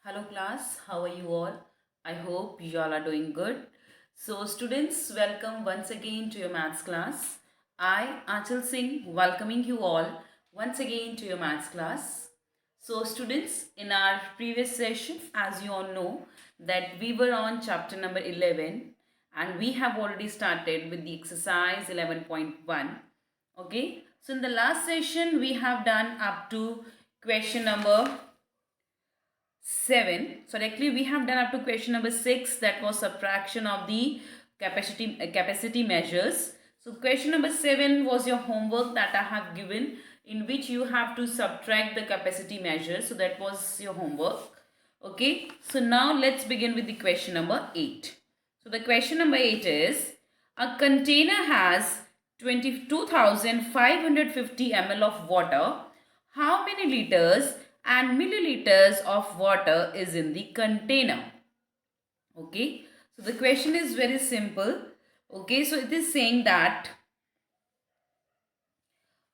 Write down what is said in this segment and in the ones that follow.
Hello class, how are you all? I hope you all are doing good. So students, welcome once again to your maths class. I, Achal Singh, welcoming you all once again to your maths class. So students, in our previous session, as you all know, that we were on chapter number 11 and we have already started with the exercise 11.1. Okay, so in the last session, we have done up to question number 7. So actually we have done up to question number 6, that was subtraction of the capacity measures. So question number 7 was your homework that I have given, in which you have to subtract the capacity measures. So that was your homework. Okay, so now let's begin with the question number 8. So the question number 8 is, a container has 22,550 ml of water. How many liters and milliliters of water is in the container? Okay, so the question is very simple. Okay, so it is saying that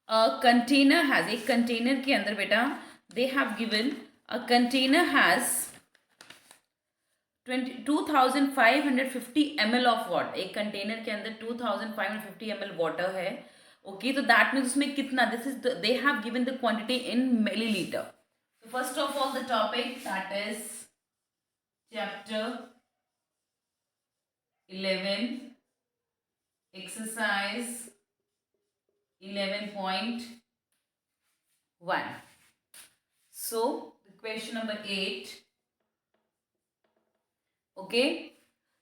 a container has, एक container के अंदर बेटा they have given a container has 2550 ml of water. एक container के अंदर 2550 ml water है. Okay, तो that means उसमें कितना, this is they have given the quantity in millilitre. So first of all, the topic that is chapter 11, exercise 11.1. So the question number 8. Okay,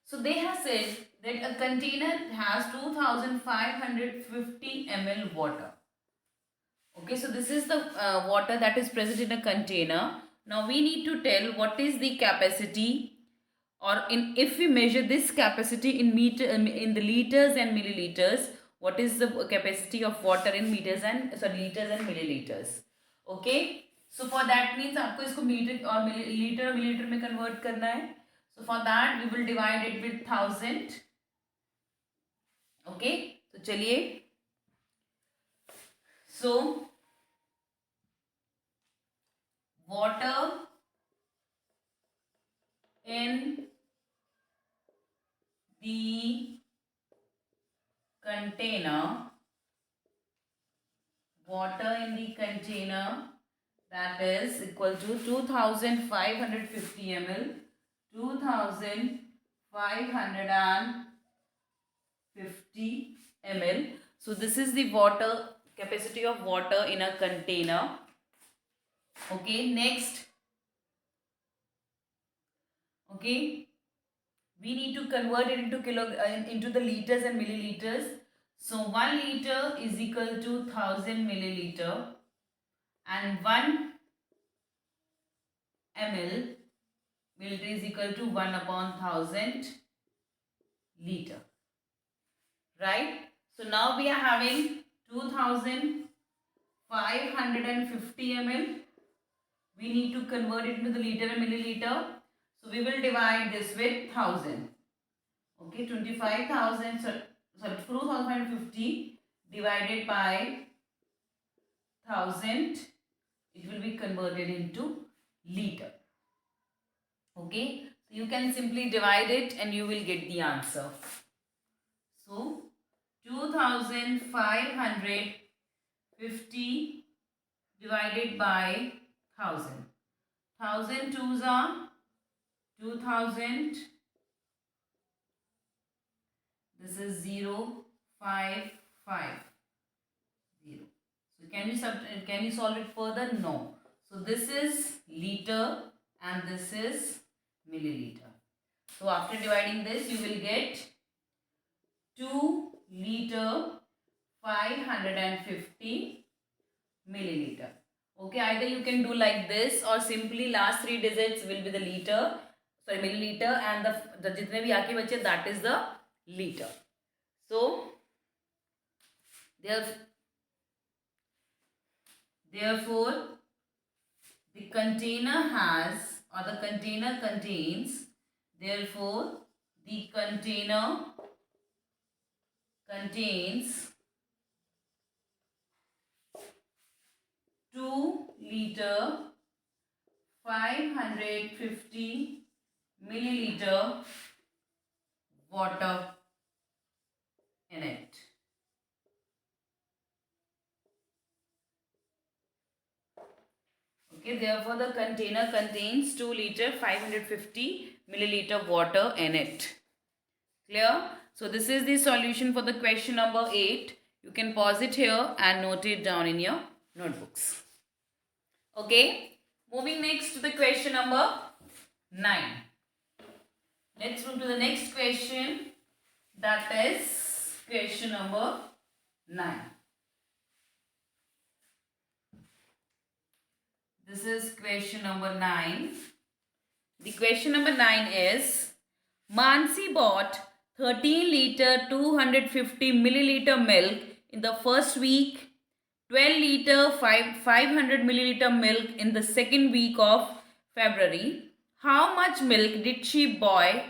so they have said that a container has 2550 ml water. Okay, so this is the water that is present in a container. Now we need to tell what is the capacity, or in if we measure this capacity in meter, in the liters and milliliters, what is the capacity of water in meters and liters and milliliters. Okay, so for that means आपको इसको metre और milliliter में convert करना है. So for that we will divide it with 1000. Okay, तो चलिए. So water in the container, that is equal to 2550 ml, 2550 ml. So this is the water capacity of water in a container. Okay, next. Okay, we need to convert it into into the liters and milliliters. So 1 liter is equal to 1000 milliliter, and 1 ml is equal to 1 upon 1000 liter. Right? So now we are having 2550 ml. We need to convert it into the liter and milliliter. So we will divide this with 1000. Okay, 25,000, sorry, 2550 divided by 1000, it will be converted into liter. Okay, so you can simply divide it and you will get the answer. So 2550 divided by 1000. 1000 twos are 2000. This is 0, 5, 5, 0. So can you solve it further? No. So this is liter and this is milliliter. So after dividing this, you will get 2 liter 550 milliliter. Okay, either you can do like this or simply last 3 digits will be the liter, sorry, milliliter, and the jitne bhi aake bache, that is the liter. So therefore the container has, or the container contains, therefore the container contains 2 liter 550 milliliter water in it. Okay, therefore the container contains 2 liter 550 milliliter water in it. Clear? So this is the solution for the question number 8. You can pause it here and note it down in your notebooks. Okay, moving next to the question number 9. Let's move to the next question, that is question number 9. This is question number 9. The question number 9 is, Mansi bought 13 liter 250 milliliter milk in the first week, 12 liter 500 milliliter milk in the second week of February. How much milk did she buy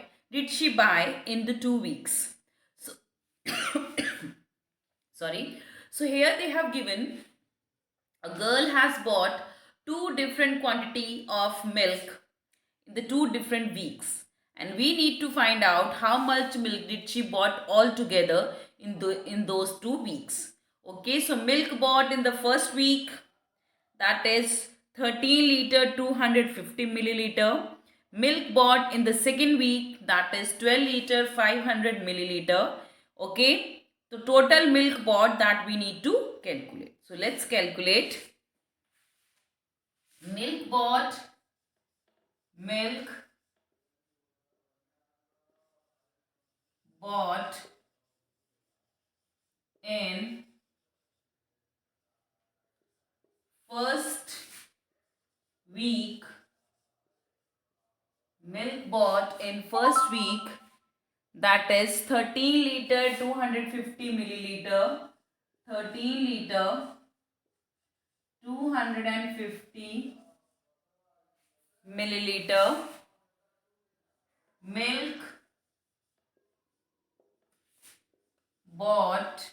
in the 2 weeks? So sorry. So here they have given a girl has bought 2 different quantity of milk in the 2 different weeks, and we need to find out how much milk did she bought altogether in those 2 weeks. Okay, so milk bought in the first week, that is 13 liter 250 milliliter. Milk bought in the second week, that is 12 liter 500 milliliter. Okay, the total milk bought that we need to calculate. So let's calculate. Milk bought in first week, that is 13 liter 250 milliliter, 13 liter 250 milliliter milk bought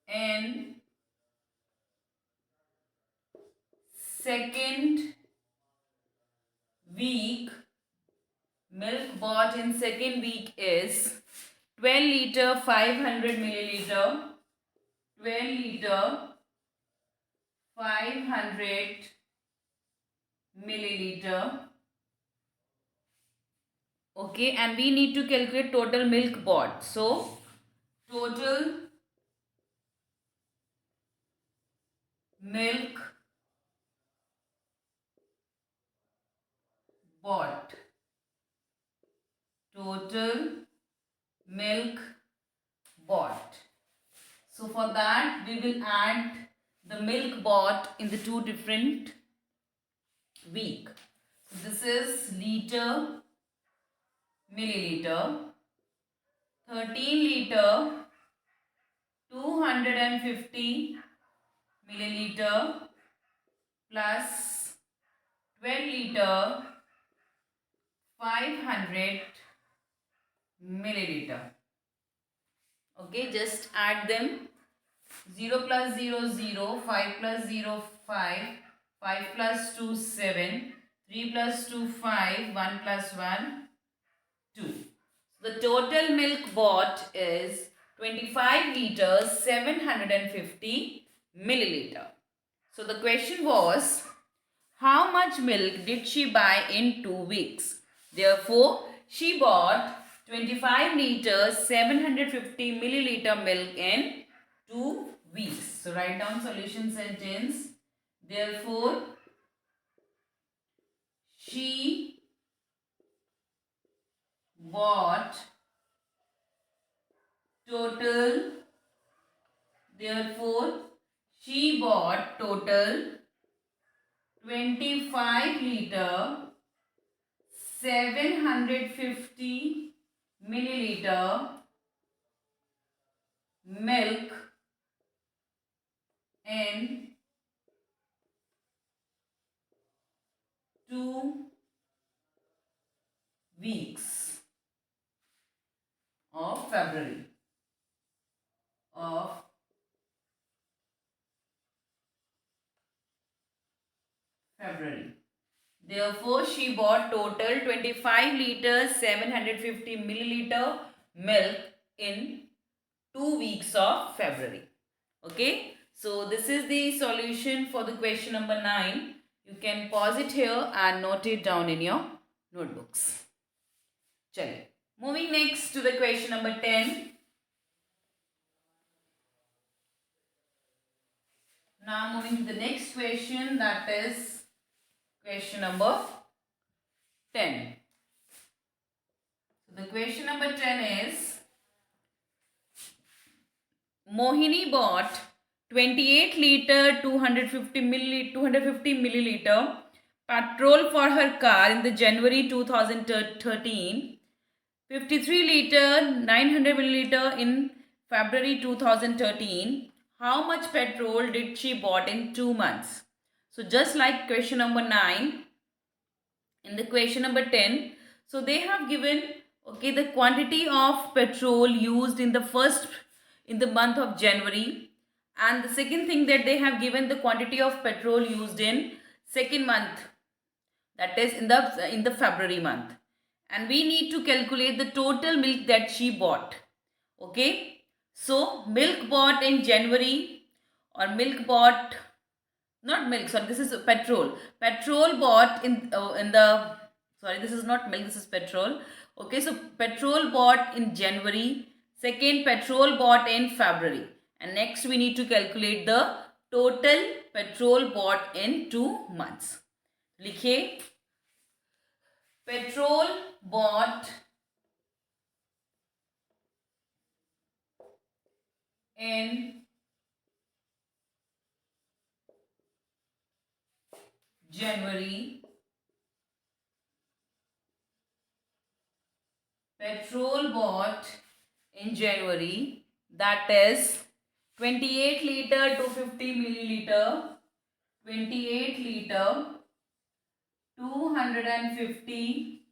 in second week. Milk bought in second week is 12 liter 500 milliliter, 12 liter 500 milliliter. Okay, and we need to calculate total milk bought. So total milk bought, total milk bought. So for that we will add the milk bought in the 2 different week. So this is liter, milliliter, 13 liter 250 milliliter plus 12 liter 500 milliliter. Okay, just add them. 0 plus 0, 0, 5 plus 0, 5, 5 plus 2, 7, 3 plus 2, 5, 1 plus 1, 2. The total milk bought is 25 liters 750 milliliter. So the question was, how much milk did she buy in 2 weeks? Therefore, she bought 25 liters 750 milliliter milk in 2 weeks. So write down solution sentence. Therefore, she bought total 25 liter 750 milliliter milk in 2 weeks of February. Therefore, she bought total 25 liters 750 milliliter milk in 2 weeks of February. Okay. So, this is the solution for the question number 9. You can pause it here and note it down in your notebooks. Chale. Moving next to the question number 10. Now moving to the next question, that is question number 10. So the question number 10 is, Mohini bought 28 liter 250 milliliter petrol for her car in the January 2013, 53 liter 900 milliliter in February 2013. How much petrol did she bought in 2 months? So just like question number 9, in the question number 10, so they have given, okay, the quantity of petrol used in the month of January, and the second thing that they have given the quantity of petrol used in second month, that is in the February month, and we need to calculate the total milk that she bought. Okay, so milk bought in January, or milk bought, not milk, sorry, this is petrol bought in the, sorry, this is not milk, this is petrol. Okay, so petrol bought in January, second petrol bought in February, and next we need to calculate the total petrol bought in 2 months. लिखिए, petrol bought in January, petrol bought in January, that is 28 liter 250 milliliter, 28 liter 250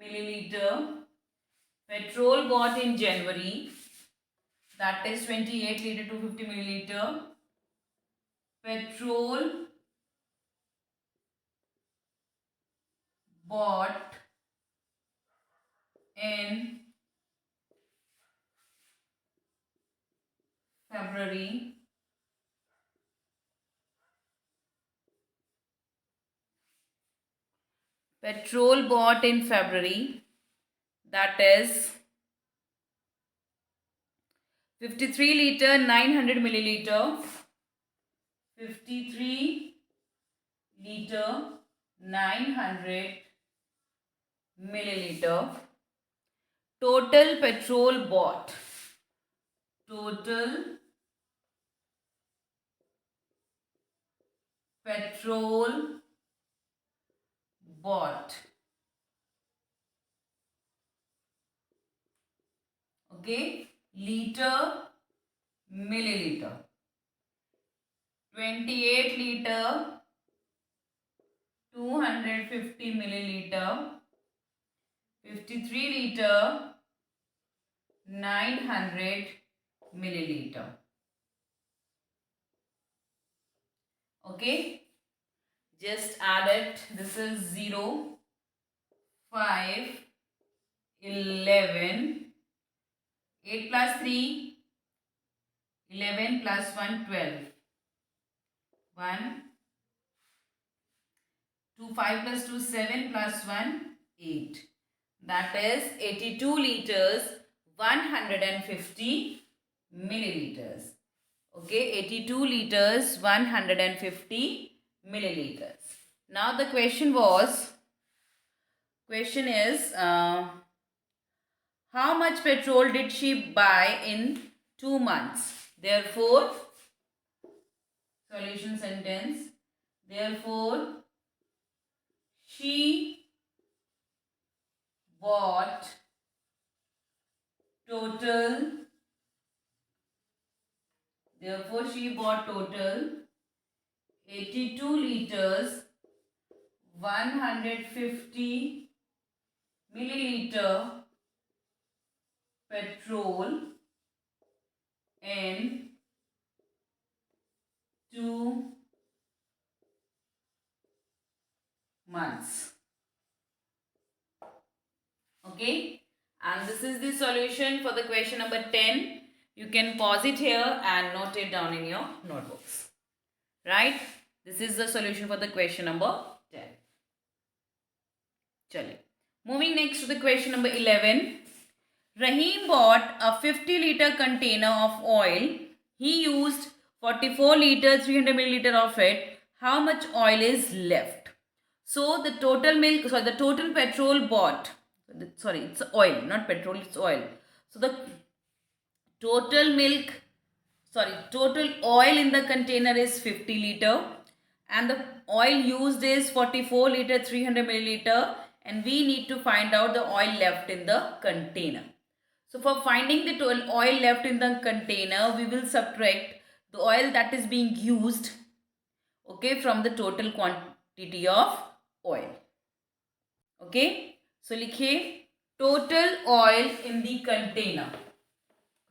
milliliter petrol bought in January, that is 28 liter 250 milliliter petrol bought in February, petrol bought in February, that is 53 liter 900 milliliter, 53 liter 900 milliliter total petrol bought, total petrol bought. Okay, liter milliliter, 28 liter 250 milliliter, 53 liter 900 milliliter. Okay, just add it. This is 0, 5, 11, 8 plus 3, 11 plus 1, 12. 1, 2, 5 plus 2, 7 plus 1, 8. That is 82 liters, 150 milliliters. Okay, 82 liters, 150 milliliters. Now the question is, how much petrol did she buy in 2 months? Therefore, solution sentence, therefore, she bought total, 82 liters 150 milliliter petrol in 2 months. Okay, and this is the solution for the question number 10. You can pause it here and note it down in your notebooks. Right? This is the solution for the question number 10. Chale. Moving next to the question number 11. Rahim bought a 50-liter container of oil. He used 44 liter 300 milliliter of it. How much oil is left? So the total petrol bought. Sorry, it's oil, not petrol, it's oil. So the total total oil in the container is 50 liter and the oil used is 44 liter 300 milliliter, and we need to find out the oil left in the container. So for finding the total oil left in the container, we will subtract the oil that is being used, okay, from the total quantity of oil. Okay, so likhiye total oil in the container.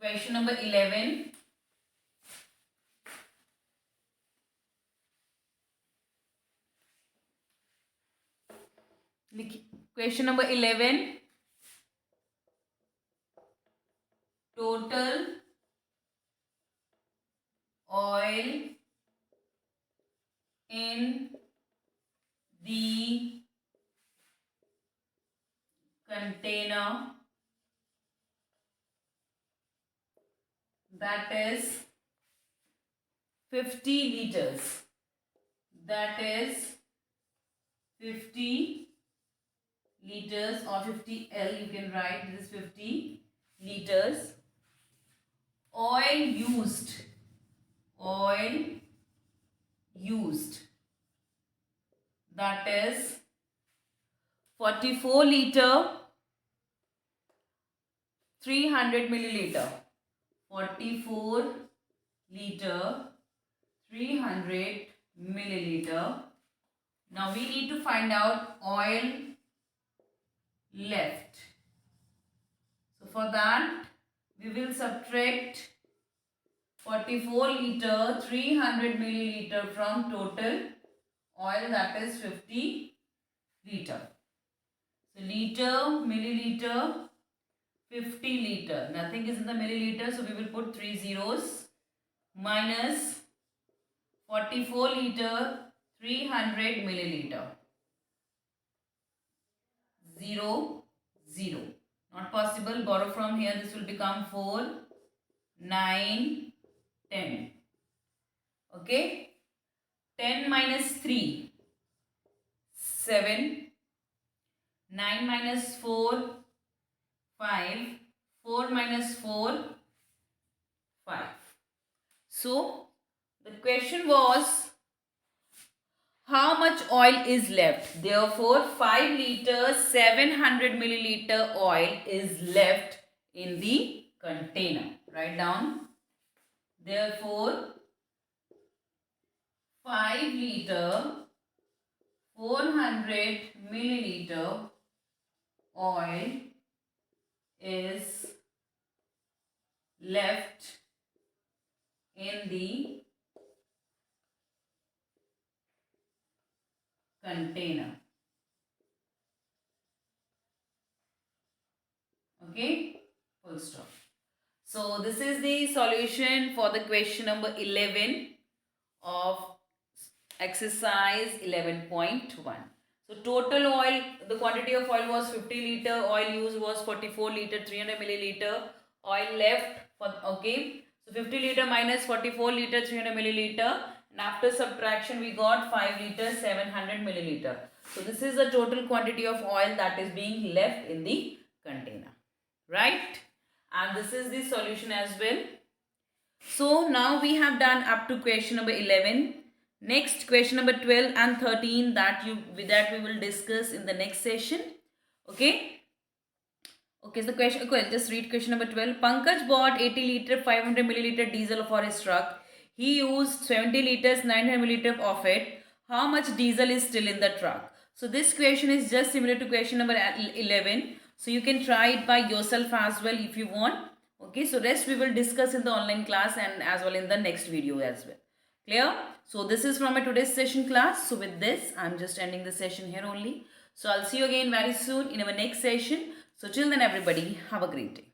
Question number 11. Question number 11. Total oil in the container, that is 50 liters. That is 50 liters or 50 L, you can write this 50 liters. Oil used, that is 44 liter 300 milliliter. 44 liter 300 milliliter. Now we need to find out oil left. So for that we will subtract 44 liter 300 milliliter from total oil, that is 50 liter. So liter, milliliter, 50 liter. Nothing is in the milliliter, so we will put 3 zeros, minus 44 liter 300 milliliter. 0, 0. Not possible. Borrow from here. This will become 4, 9, 10. Okay. 10 minus 3, 7. 9 minus 4, 5. 4 minus 4, 5. So, the question was, how much oil is left? Therefore, 5 liters 700 milliliter oil is left in the container. Write down. Therefore, 5 liter 400 milliliter oil is left in the container. Okay, full stop. So this is the solution for the question number 11 of exercise 11.1. So total oil, the quantity of oil was 50 liter, oil used was 44 liter 300 milliliter, oil left for, okay. So 50 liter minus 44 liter 300 milliliter, and after subtraction we got 5 liter 700 milliliter. So this is the total quantity of oil that is being left in the container, right? And this is the solution as well. So now we have done up to question number 11. Next, question number 12 and 13 that we will discuss in the next session. Okay. Okay, so the question, okay, just read question number 12. Pankaj bought 80 liter 500 milliliter diesel for his truck. He used 70 liters 900 milliliter of it. How much diesel is still in the truck? So this question is just similar to question number 11. So you can try it by yourself as well if you want. Okay, so rest we will discuss in the online class and as well in the next video as well. Clear? So this is from my today's session class. So with this, I'm just ending the session here only. So I'll see you again very soon in our next session. So till then everybody, have a great day.